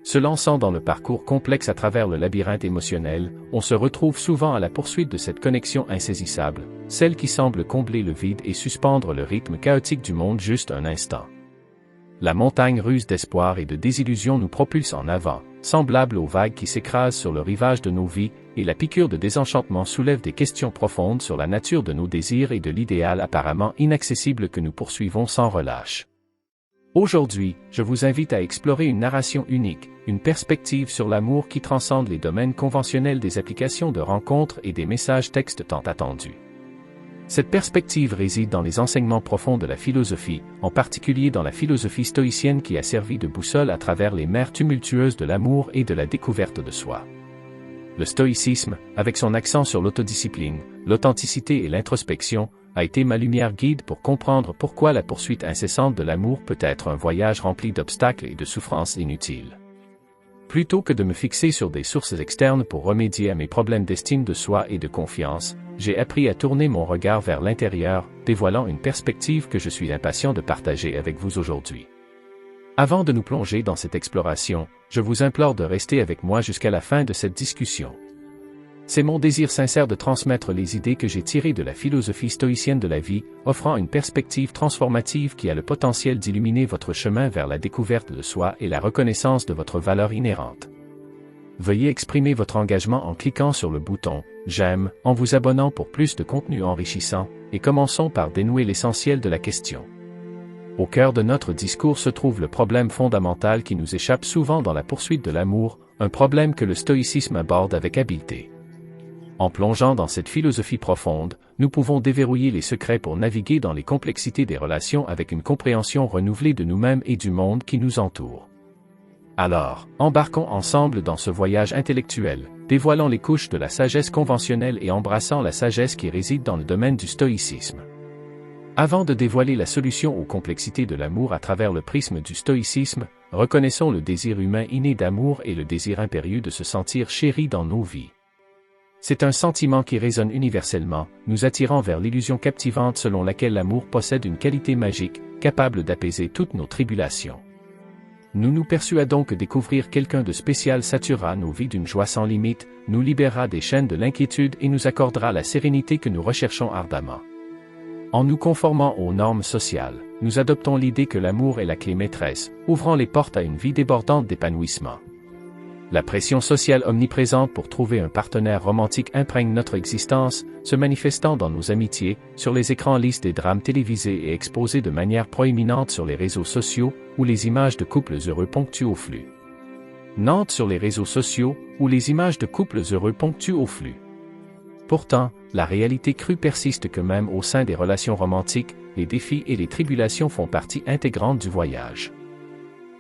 Se lançant dans le parcours complexe à travers le labyrinthe émotionnel, on se retrouve souvent à la poursuite de cette connexion insaisissable, celle qui semble combler le vide et suspendre le rythme chaotique du monde juste un instant. La montagne russe d'espoir et de désillusion nous propulse en avant, semblable aux vagues qui s'écrasent sur le rivage de nos vies, et la piqûre de désenchantement soulève des questions profondes sur la nature de nos désirs et de l'idéal apparemment inaccessible que nous poursuivons sans relâche. Aujourd'hui, je vous invite à explorer une narration unique, une perspective sur l'amour qui transcende les domaines conventionnels des applications de rencontres et des messages textes tant attendus. Cette perspective réside dans les enseignements profonds de la philosophie, en particulier dans la philosophie stoïcienne qui a servi de boussole à travers les mers tumultueuses de l'amour et de la découverte de soi. Le stoïcisme, avec son accent sur l'autodiscipline, l'authenticité et l'introspection, a été ma lumière guide pour comprendre pourquoi la poursuite incessante de l'amour peut être un voyage rempli d'obstacles et de souffrances inutiles. Plutôt que de me fixer sur des sources externes pour remédier à mes problèmes d'estime de soi et de confiance, j'ai appris à tourner mon regard vers l'intérieur, dévoilant une perspective que je suis impatient de partager avec vous aujourd'hui. Avant de nous plonger dans cette exploration, je vous implore de rester avec moi jusqu'à la fin de cette discussion. C'est mon désir sincère de transmettre les idées que j'ai tirées de la philosophie stoïcienne de la vie, offrant une perspective transformative qui a le potentiel d'illuminer votre chemin vers la découverte de soi et la reconnaissance de votre valeur inhérente. Veuillez exprimer votre engagement en cliquant sur le bouton « J'aime » en vous abonnant pour plus de contenu enrichissant, et commençons par dénouer l'essentiel de la question. Au cœur de notre discours se trouve le problème fondamental qui nous échappe souvent dans la poursuite de l'amour, un problème que le stoïcisme aborde avec habileté. En plongeant dans cette philosophie profonde, nous pouvons déverrouiller les secrets pour naviguer dans les complexités des relations avec une compréhension renouvelée de nous-mêmes et du monde qui nous entoure. Alors, embarquons ensemble dans ce voyage intellectuel, dévoilant les couches de la sagesse conventionnelle et embrassant la sagesse qui réside dans le domaine du stoïcisme. Avant de dévoiler la solution aux complexités de l'amour à travers le prisme du stoïcisme, reconnaissons le désir humain inné d'amour et le désir impérieux de se sentir chéri dans nos vies. C'est un sentiment qui résonne universellement, nous attirant vers l'illusion captivante selon laquelle l'amour possède une qualité magique, capable d'apaiser toutes nos tribulations. Nous nous persuadons que découvrir quelqu'un de spécial saturera nos vies d'une joie sans limite, nous libérera des chaînes de l'inquiétude et nous accordera la sérénité que nous recherchons ardemment. En nous conformant aux normes sociales, nous adoptons l'idée que l'amour est la clé maîtresse, ouvrant les portes à une vie débordante d'épanouissement. La pression sociale omniprésente pour trouver un partenaire romantique imprègne notre existence, se manifestant dans nos amitiés, sur les écrans lisses des drames télévisés et exposés de manière proéminente sur les réseaux sociaux, où les images de couples heureux ponctuent au flux. Nantes sur les réseaux sociaux, où les images de couples heureux ponctuent au flux. Pourtant, la réalité crue persiste que même au sein des relations romantiques, les défis et les tribulations font partie intégrante du voyage.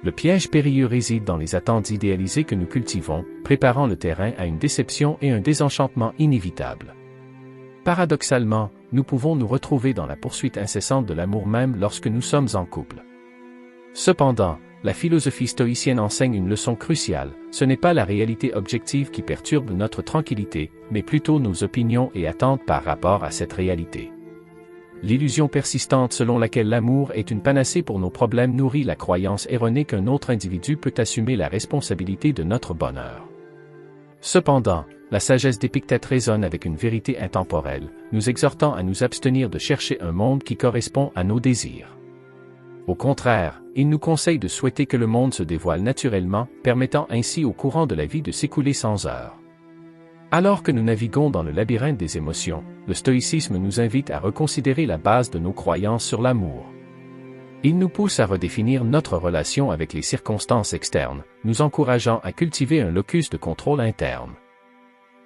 Le piège périlleux réside dans les attentes idéalisées que nous cultivons, préparant le terrain à une déception et un désenchantement inévitables. Paradoxalement, nous pouvons nous retrouver dans la poursuite incessante de l'amour même lorsque nous sommes en couple. Cependant, la philosophie stoïcienne enseigne une leçon cruciale, ce n'est pas la réalité objective qui perturbe notre tranquillité, mais plutôt nos opinions et attentes par rapport à cette réalité. L'illusion persistante selon laquelle l'amour est une panacée pour nos problèmes nourrit la croyance erronée qu'un autre individu peut assumer la responsabilité de notre bonheur. Cependant, la sagesse d'Épictète résonne avec une vérité intemporelle, nous exhortant à nous abstenir de chercher un monde qui correspond à nos désirs. Au contraire, il nous conseille de souhaiter que le monde se dévoile naturellement, permettant ainsi au courant de la vie de s'écouler sans heurts. Alors que nous naviguons dans le labyrinthe des émotions, le stoïcisme nous invite à reconsidérer la base de nos croyances sur l'amour. Il nous pousse à redéfinir notre relation avec les circonstances externes, nous encourageant à cultiver un locus de contrôle interne.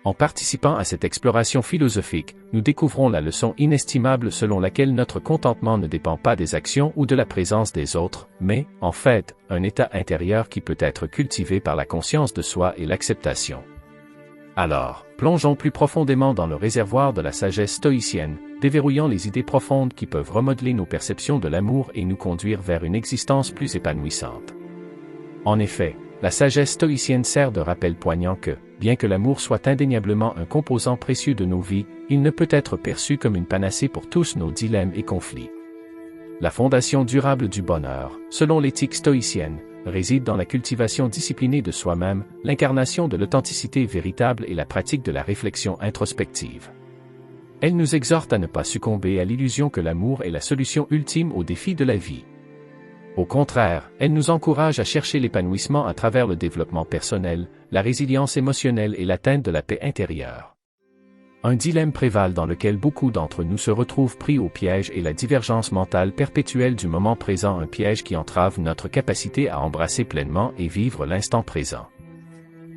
En participant à cette exploration philosophique, nous découvrons la leçon inestimable selon laquelle notre contentement ne dépend pas des actions ou de la présence des autres, mais, en fait, un état intérieur qui peut être cultivé par la conscience de soi et l'acceptation. Alors, plongeons plus profondément dans le réservoir de la sagesse stoïcienne, déverrouillant les idées profondes qui peuvent remodeler nos perceptions de l'amour et nous conduire vers une existence plus épanouissante. En effet, la sagesse stoïcienne sert de rappel poignant que, bien que l'amour soit indéniablement un composant précieux de nos vies, il ne peut être perçu comme une panacée pour tous nos dilemmes et conflits. La fondation durable du bonheur, selon l'éthique stoïcienne, réside dans la cultivation disciplinée de soi-même, l'incarnation de l'authenticité véritable et la pratique de la réflexion introspective. Elle nous exhorte à ne pas succomber à l'illusion que l'amour est la solution ultime aux défis de la vie. Au contraire, elle nous encourage à chercher l'épanouissement à travers le développement personnel, la résilience émotionnelle et l'atteinte de la paix intérieure. Un dilemme prévale dans lequel beaucoup d'entre nous se retrouvent pris au piège et la divergence mentale perpétuelle du moment présent, un piège qui entrave notre capacité à embrasser pleinement et vivre l'instant présent.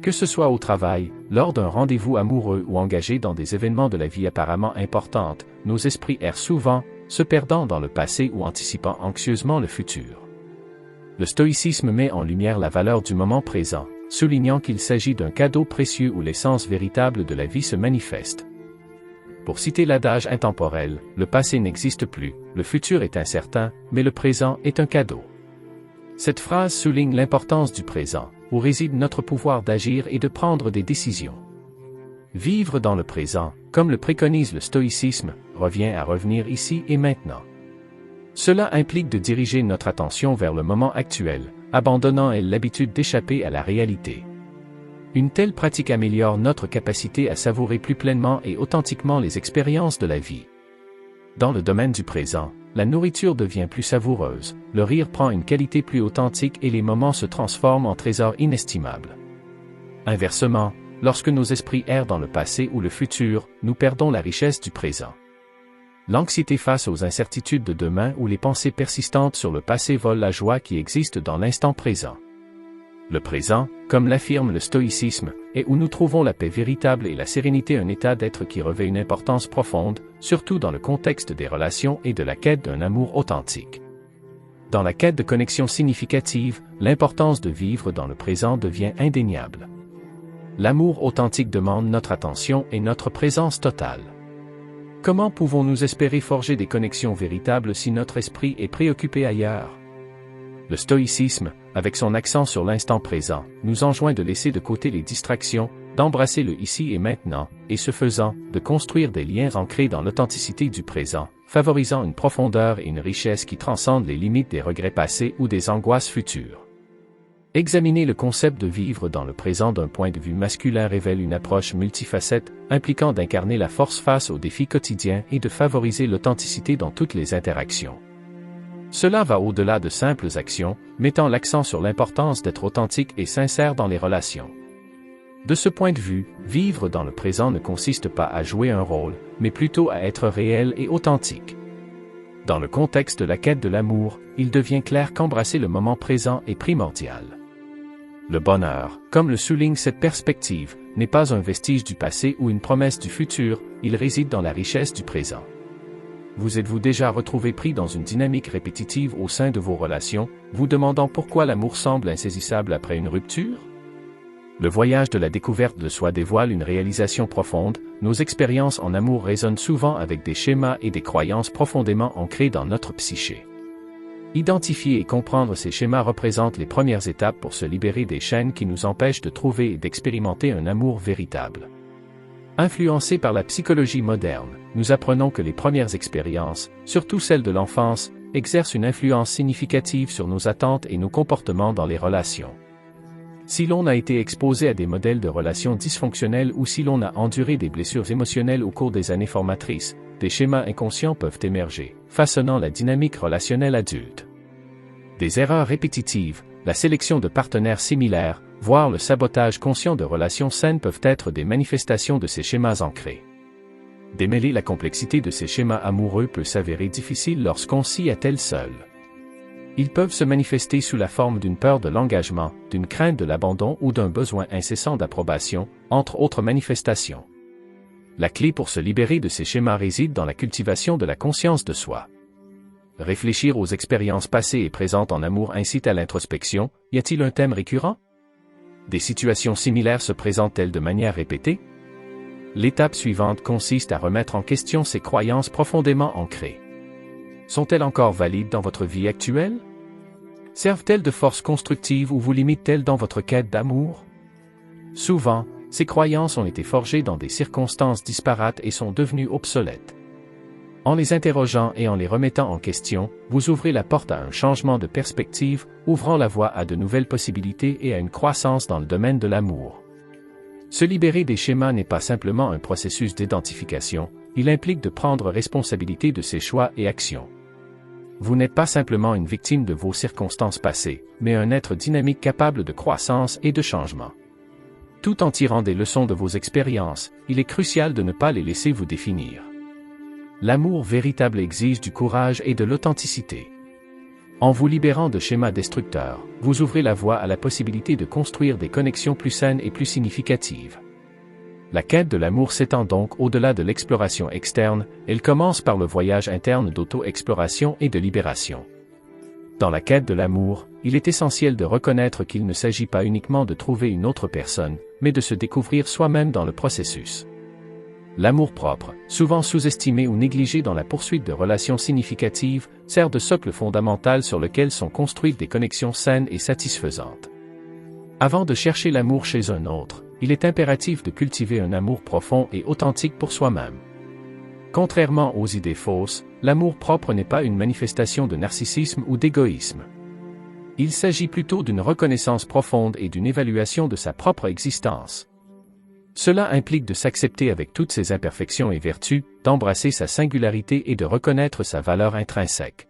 Que ce soit au travail, lors d'un rendez-vous amoureux ou engagé dans des événements de la vie apparemment importantes, nos esprits errent souvent, se perdant dans le passé ou anticipant anxieusement le futur. Le stoïcisme met en lumière la valeur du moment présent, soulignant qu'il s'agit d'un cadeau précieux où l'essence véritable de la vie se manifeste. Pour citer l'adage intemporel, le passé n'existe plus, le futur est incertain, mais le présent est un cadeau. Cette phrase souligne l'importance du présent, où réside notre pouvoir d'agir et de prendre des décisions. Vivre dans le présent, comme le préconise le stoïcisme, revient à revenir ici et maintenant. Cela implique de diriger notre attention vers le moment actuel, abandonnant l'habitude d'échapper à la réalité. Une telle pratique améliore notre capacité à savourer plus pleinement et authentiquement les expériences de la vie. Dans le domaine du présent, la nourriture devient plus savoureuse, le rire prend une qualité plus authentique et les moments se transforment en trésors inestimables. Inversement, lorsque nos esprits errent dans le passé ou le futur, nous perdons la richesse du présent. L'anxiété face aux incertitudes de demain ou les pensées persistantes sur le passé volent la joie qui existe dans l'instant présent. Le présent, comme l'affirme le stoïcisme, est où nous trouvons la paix véritable et la sérénité, un état d'être qui revêt une importance profonde, surtout dans le contexte des relations et de la quête d'un amour authentique. Dans la quête de connexion significative, l'importance de vivre dans le présent devient indéniable. L'amour authentique demande notre attention et notre présence totale. Comment pouvons-nous espérer forger des connexions véritables si notre esprit est préoccupé ailleurs? Le stoïcisme, avec son accent sur l'instant présent, nous enjoint de laisser de côté les distractions, d'embrasser le ici et maintenant, et ce faisant, de construire des liens ancrés dans l'authenticité du présent, favorisant une profondeur et une richesse qui transcendent les limites des regrets passés ou des angoisses futures. Examiner le concept de vivre dans le présent d'un point de vue masculin révèle une approche multifacette, impliquant d'incarner la force face aux défis quotidiens et de favoriser l'authenticité dans toutes les interactions. Cela va au-delà de simples actions, mettant l'accent sur l'importance d'être authentique et sincère dans les relations. De ce point de vue, vivre dans le présent ne consiste pas à jouer un rôle, mais plutôt à être réel et authentique. Dans le contexte de la quête de l'amour, il devient clair qu'embrasser le moment présent est primordial. Le bonheur, comme le souligne cette perspective, n'est pas un vestige du passé ou une promesse du futur, il réside dans la richesse du présent. Vous êtes-vous déjà retrouvé pris dans une dynamique répétitive au sein de vos relations, vous demandant pourquoi l'amour semble insaisissable après une rupture? Le voyage de la découverte de soi dévoile une réalisation profonde, nos expériences en amour résonnent souvent avec des schémas et des croyances profondément ancrées dans notre psyché. Identifier et comprendre ces schémas représente les premières étapes pour se libérer des chaînes qui nous empêchent de trouver et d'expérimenter un amour véritable. Influencés par la psychologie moderne, nous apprenons que les premières expériences, surtout celles de l'enfance, exercent une influence significative sur nos attentes et nos comportements dans les relations. Si l'on a été exposé à des modèles de relations dysfonctionnels ou si l'on a enduré des blessures émotionnelles au cours des années formatrices, des schémas inconscients peuvent émerger, façonnant la dynamique relationnelle adulte. Des erreurs répétitives, la sélection de partenaires similaires, voire le sabotage conscient de relations saines peuvent être des manifestations de ces schémas ancrés. Démêler la complexité de ces schémas amoureux peut s'avérer difficile lorsqu'on s'y attelle seul. Ils peuvent se manifester sous la forme d'une peur de l'engagement, d'une crainte de l'abandon ou d'un besoin incessant d'approbation, entre autres manifestations. La clé pour se libérer de ces schémas réside dans la cultivation de la conscience de soi. Réfléchir aux expériences passées et présentes en amour incite à l'introspection. Y a-t-il un thème récurrent? Des situations similaires se présentent-elles de manière répétée? L'étape suivante consiste à remettre en question ces croyances profondément ancrées. Sont-elles encore valides dans votre vie actuelle? Servent-elles de force constructive ou vous limitent-elles dans votre quête d'amour? Souvent, ces croyances ont été forgées dans des circonstances disparates et sont devenues obsolètes. En les interrogeant et en les remettant en question, vous ouvrez la porte à un changement de perspective, ouvrant la voie à de nouvelles possibilités et à une croissance dans le domaine de l'amour. Se libérer des schémas n'est pas simplement un processus d'identification, il implique de prendre responsabilité de ses choix et actions. Vous n'êtes pas simplement une victime de vos circonstances passées, mais un être dynamique capable de croissance et de changement. Tout en tirant des leçons de vos expériences, il est crucial de ne pas les laisser vous définir. L'amour véritable exige du courage et de l'authenticité. En vous libérant de schémas destructeurs, vous ouvrez la voie à la possibilité de construire des connexions plus saines et plus significatives. La quête de l'amour s'étend donc au-delà de l'exploration externe, elle commence par le voyage interne d'auto-exploration et de libération. Dans la quête de l'amour, il est essentiel de reconnaître qu'il ne s'agit pas uniquement de trouver une autre personne, mais de se découvrir soi-même dans le processus. L'amour-propre, souvent sous-estimé ou négligé dans la poursuite de relations significatives, sert de socle fondamental sur lequel sont construites des connexions saines et satisfaisantes. Avant de chercher l'amour chez un autre, il est impératif de cultiver un amour profond et authentique pour soi-même. Contrairement aux idées fausses, l'amour-propre n'est pas une manifestation de narcissisme ou d'égoïsme. Il s'agit plutôt d'une reconnaissance profonde et d'une évaluation de sa propre existence. Cela implique de s'accepter avec toutes ses imperfections et vertus, d'embrasser sa singularité et de reconnaître sa valeur intrinsèque.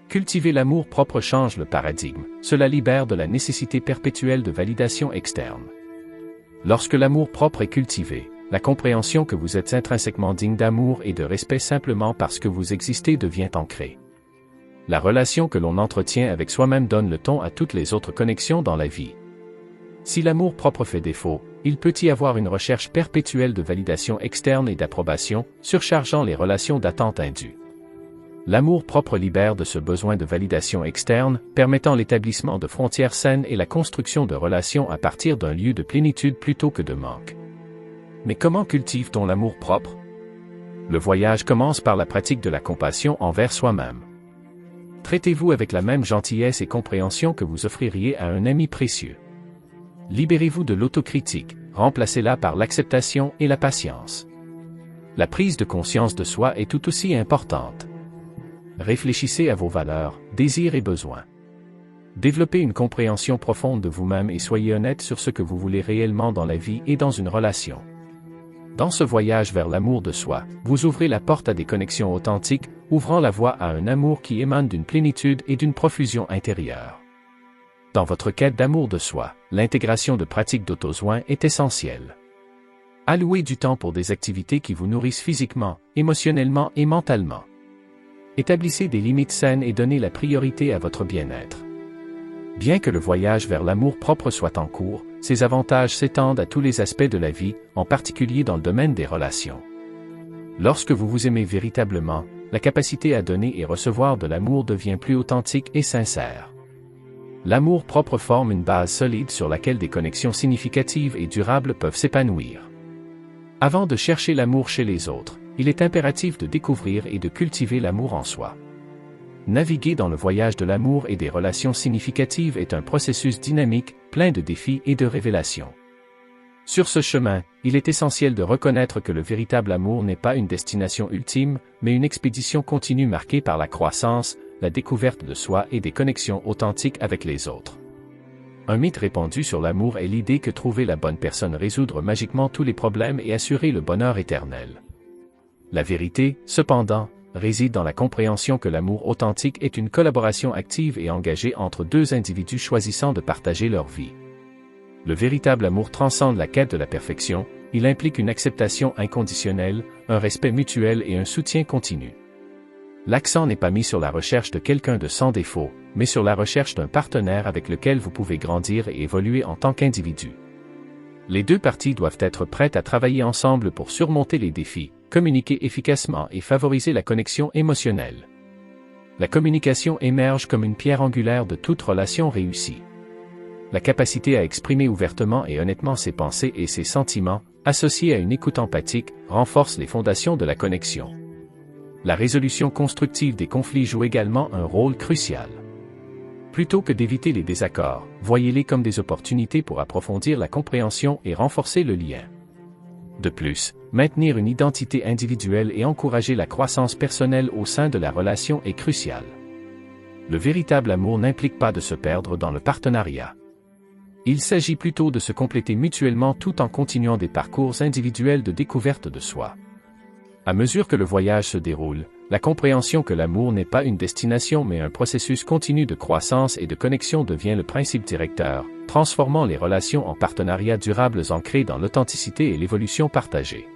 Cultiver l'amour propre change le paradigme, cela libère de la nécessité perpétuelle de validation externe. Lorsque l'amour propre est cultivé, la compréhension que vous êtes intrinsèquement digne d'amour et de respect simplement parce que vous existez devient ancrée. La relation que l'on entretient avec soi-même donne le ton à toutes les autres connexions dans la vie. Si l'amour propre fait défaut, il peut y avoir une recherche perpétuelle de validation externe et d'approbation, surchargeant les relations d'attente indues. L'amour propre libère de ce besoin de validation externe, permettant l'établissement de frontières saines et la construction de relations à partir d'un lieu de plénitude plutôt que de manque. Mais comment cultive-t-on l'amour propre? Le voyage commence par la pratique de la compassion envers soi-même. Traitez-vous avec la même gentillesse et compréhension que vous offririez à un ami précieux. Libérez-vous de l'autocritique, remplacez-la par l'acceptation et la patience. La prise de conscience de soi est tout aussi importante. Réfléchissez à vos valeurs, désirs et besoins. Développez une compréhension profonde de vous-même et soyez honnête sur ce que vous voulez réellement dans la vie et dans une relation. Dans ce voyage vers l'amour de soi, vous ouvrez la porte à des connexions authentiques, ouvrant la voie à un amour qui émane d'une plénitude et d'une profusion intérieure. Dans votre quête d'amour de soi, l'intégration de pratiques d'auto-soin est essentielle. Allouez du temps pour des activités qui vous nourrissent physiquement, émotionnellement et mentalement. Établissez des limites saines et donnez la priorité à votre bien-être. Bien que le voyage vers l'amour propre soit en cours, ses avantages s'étendent à tous les aspects de la vie, en particulier dans le domaine des relations. Lorsque vous vous aimez véritablement, la capacité à donner et recevoir de l'amour devient plus authentique et sincère. L'amour propre forme une base solide sur laquelle des connexions significatives et durables peuvent s'épanouir. Avant de chercher l'amour chez les autres, il est impératif de découvrir et de cultiver l'amour en soi. Naviguer dans le voyage de l'amour et des relations significatives est un processus dynamique, plein de défis et de révélations. Sur ce chemin, il est essentiel de reconnaître que le véritable amour n'est pas une destination ultime, mais une expédition continue marquée par la croissance, la découverte de soi et des connexions authentiques avec les autres. Un mythe répandu sur l'amour est l'idée que trouver la bonne personne résoudre magiquement tous les problèmes et assurer le bonheur éternel. La vérité, cependant, réside dans la compréhension que l'amour authentique est une collaboration active et engagée entre deux individus choisissant de partager leur vie. Le véritable amour transcende la quête de la perfection, il implique une acceptation inconditionnelle, un respect mutuel et un soutien continu. L'accent n'est pas mis sur la recherche de quelqu'un de sans défaut, mais sur la recherche d'un partenaire avec lequel vous pouvez grandir et évoluer en tant qu'individu. Les deux parties doivent être prêtes à travailler ensemble pour surmonter les défis, communiquer efficacement et favoriser la connexion émotionnelle. La communication émerge comme une pierre angulaire de toute relation réussie. La capacité à exprimer ouvertement et honnêtement ses pensées et ses sentiments, associée à une écoute empathique, renforce les fondations de la connexion. La résolution constructive des conflits joue également un rôle crucial. Plutôt que d'éviter les désaccords, voyez-les comme des opportunités pour approfondir la compréhension et renforcer le lien. De plus, maintenir une identité individuelle et encourager la croissance personnelle au sein de la relation est crucial. Le véritable amour n'implique pas de se perdre dans le partenariat. Il s'agit plutôt de se compléter mutuellement tout en continuant des parcours individuels de découverte de soi. À mesure que le voyage se déroule, la compréhension que l'amour n'est pas une destination mais un processus continu de croissance et de connexion devient le principe directeur, transformant les relations en partenariats durables ancrés dans l'authenticité et l'évolution partagée.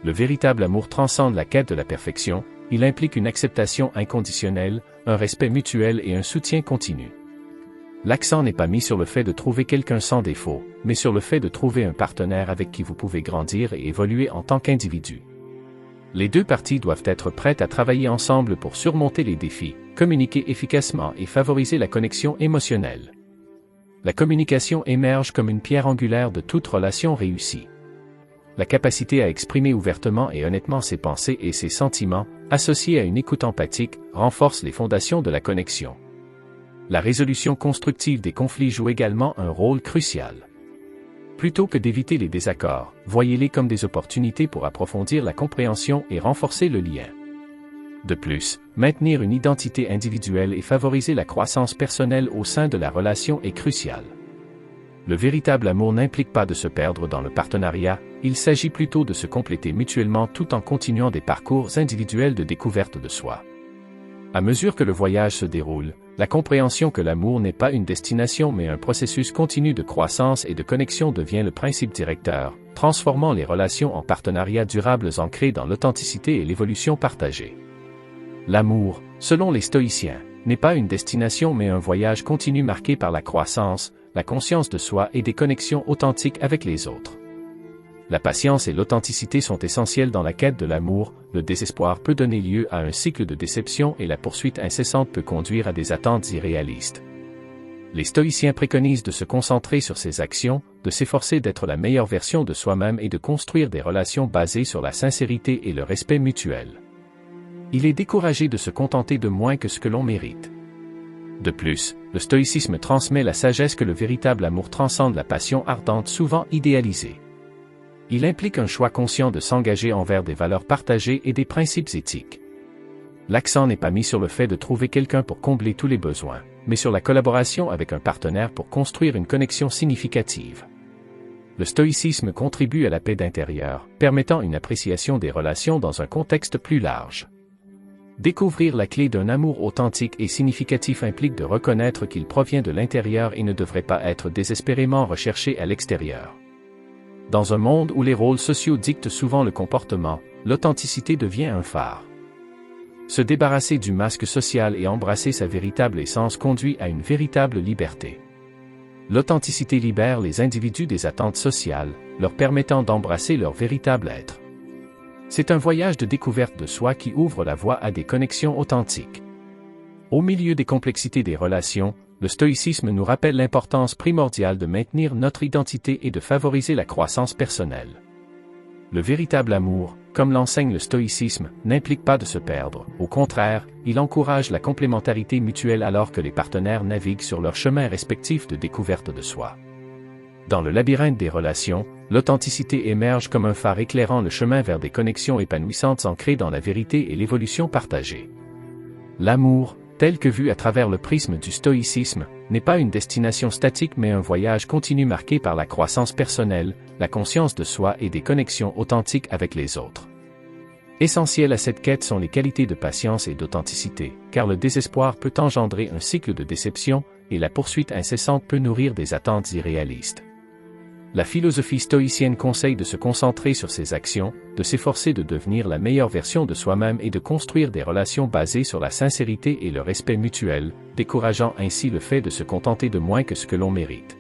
Le véritable amour transcende la quête de la perfection, il implique une acceptation inconditionnelle, un respect mutuel et un soutien continu. L'accent n'est pas mis sur le fait de trouver quelqu'un sans défaut, mais sur le fait de trouver un partenaire avec qui vous pouvez grandir et évoluer en tant qu'individu. Les deux parties doivent être prêtes à travailler ensemble pour surmonter les défis, communiquer efficacement et favoriser la connexion émotionnelle. La communication émerge comme une pierre angulaire de toute relation réussie. La capacité à exprimer ouvertement et honnêtement ses pensées et ses sentiments, associée à une écoute empathique, renforce les fondations de la connexion. La résolution constructive des conflits joue également un rôle crucial. Plutôt que d'éviter les désaccords, voyez-les comme des opportunités pour approfondir la compréhension et renforcer le lien. De plus, maintenir une identité individuelle et favoriser la croissance personnelle au sein de la relation est crucial. Le véritable amour n'implique pas de se perdre dans le partenariat, il s'agit plutôt de se compléter mutuellement tout en continuant des parcours individuels de découverte de soi. À mesure que le voyage se déroule, la compréhension que l'amour n'est pas une destination mais un processus continu de croissance et de connexion devient le principe directeur, transformant les relations en partenariats durables ancrés dans l'authenticité et l'évolution partagée. L'amour, selon les stoïciens, n'est pas une destination mais un voyage continu marqué par la croissance, la conscience de soi et des connexions authentiques avec les autres. La patience et l'authenticité sont essentielles dans la quête de l'amour, le désespoir peut donner lieu à un cycle de déception et la poursuite incessante peut conduire à des attentes irréalistes. Les stoïciens préconisent de se concentrer sur ses actions, de s'efforcer d'être la meilleure version de soi-même et de construire des relations basées sur la sincérité et le respect mutuel. Il est découragé de se contenter de moins que ce que l'on mérite. De plus, le stoïcisme transmet la sagesse que le véritable amour transcende la passion ardente souvent idéalisée. Il implique un choix conscient de s'engager envers des valeurs partagées et des principes éthiques. L'accent n'est pas mis sur le fait de trouver quelqu'un pour combler tous les besoins, mais sur la collaboration avec un partenaire pour construire une connexion significative. Le stoïcisme contribue à la paix intérieure, permettant une appréciation des relations dans un contexte plus large. Découvrir la clé d'un amour authentique et significatif implique de reconnaître qu'il provient de l'intérieur et ne devrait pas être désespérément recherché à l'extérieur. Dans un monde où les rôles sociaux dictent souvent le comportement, l'authenticité devient un phare. Se débarrasser du masque social et embrasser sa véritable essence conduit à une véritable liberté. L'authenticité libère les individus des attentes sociales, leur permettant d'embrasser leur véritable être. C'est un voyage de découverte de soi qui ouvre la voie à des connexions authentiques. Au milieu des complexités des relations, le stoïcisme nous rappelle l'importance primordiale de maintenir notre identité et de favoriser la croissance personnelle. Le véritable amour, comme l'enseigne le stoïcisme, n'implique pas de se perdre, au contraire, il encourage la complémentarité mutuelle alors que les partenaires naviguent sur leur chemin respectif de découverte de soi. Dans le labyrinthe des relations, l'authenticité émerge comme un phare éclairant le chemin vers des connexions épanouissantes ancrées dans la vérité et l'évolution partagée. L'amour, tel que vu à travers le prisme du stoïcisme, n'est pas une destination statique mais un voyage continu marqué par la croissance personnelle, la conscience de soi et des connexions authentiques avec les autres. Essentielles à cette quête sont les qualités de patience et d'authenticité, car le désespoir peut engendrer un cycle de déception, et la poursuite incessante peut nourrir des attentes irréalistes. La philosophie stoïcienne conseille de se concentrer sur ses actions, de s'efforcer de devenir la meilleure version de soi-même et de construire des relations basées sur la sincérité et le respect mutuel, décourageant ainsi le fait de se contenter de moins que ce que l'on mérite.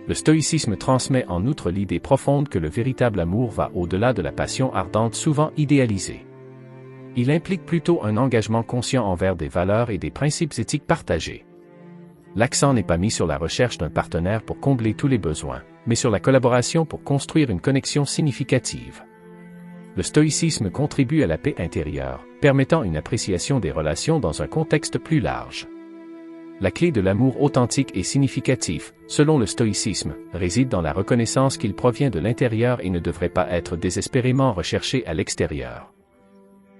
Le stoïcisme transmet en outre l'idée profonde que le véritable amour va au-delà de la passion ardente souvent idéalisée. Il implique plutôt un engagement conscient envers des valeurs et des principes éthiques partagés. L'accent n'est pas mis sur la recherche d'un partenaire pour combler tous les besoins, mais sur la collaboration pour construire une connexion significative. Le stoïcisme contribue à la paix intérieure, permettant une appréciation des relations dans un contexte plus large. La clé de l'amour authentique et significatif, selon le stoïcisme, réside dans la reconnaissance qu'il provient de l'intérieur et ne devrait pas être désespérément recherché à l'extérieur.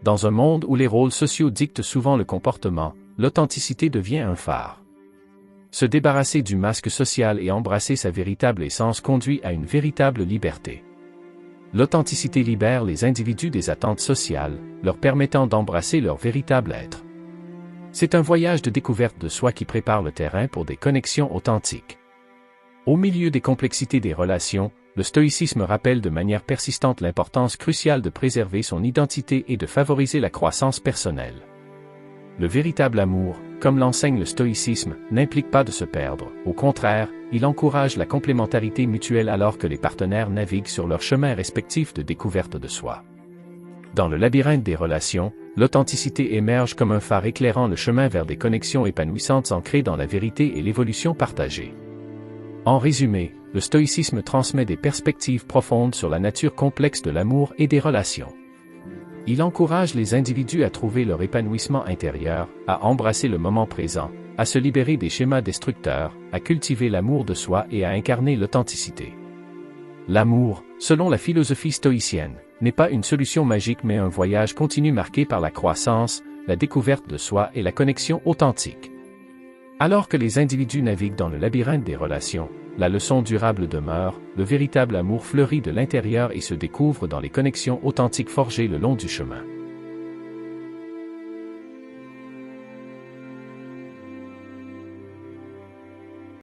Dans un monde où les rôles sociaux dictent souvent le comportement, l'authenticité devient un phare. Se débarrasser du masque social et embrasser sa véritable essence conduit à une véritable liberté. L'authenticité libère les individus des attentes sociales, leur permettant d'embrasser leur véritable être. C'est un voyage de découverte de soi qui prépare le terrain pour des connexions authentiques. Au milieu des complexités des relations, le stoïcisme rappelle de manière persistante l'importance cruciale de préserver son identité et de favoriser la croissance personnelle. Le véritable amour, comme l'enseigne le stoïcisme, n'implique pas de se perdre. Au contraire, il encourage la complémentarité mutuelle alors que les partenaires naviguent sur leur chemin respectif de découverte de soi. Dans le labyrinthe des relations, l'authenticité émerge comme un phare éclairant le chemin vers des connexions épanouissantes ancrées dans la vérité et l'évolution partagée. En résumé, le stoïcisme transmet des perspectives profondes sur la nature complexe de l'amour et des relations. Il encourage les individus à trouver leur épanouissement intérieur, à embrasser le moment présent, à se libérer des schémas destructeurs, à cultiver l'amour de soi et à incarner l'authenticité. L'amour, selon la philosophie stoïcienne, n'est pas une solution magique mais un voyage continu marqué par la croissance, la découverte de soi et la connexion authentique. Alors que les individus naviguent dans le labyrinthe des relations, la leçon durable demeure, le véritable amour fleurit de l'intérieur et se découvre dans les connexions authentiques forgées le long du chemin.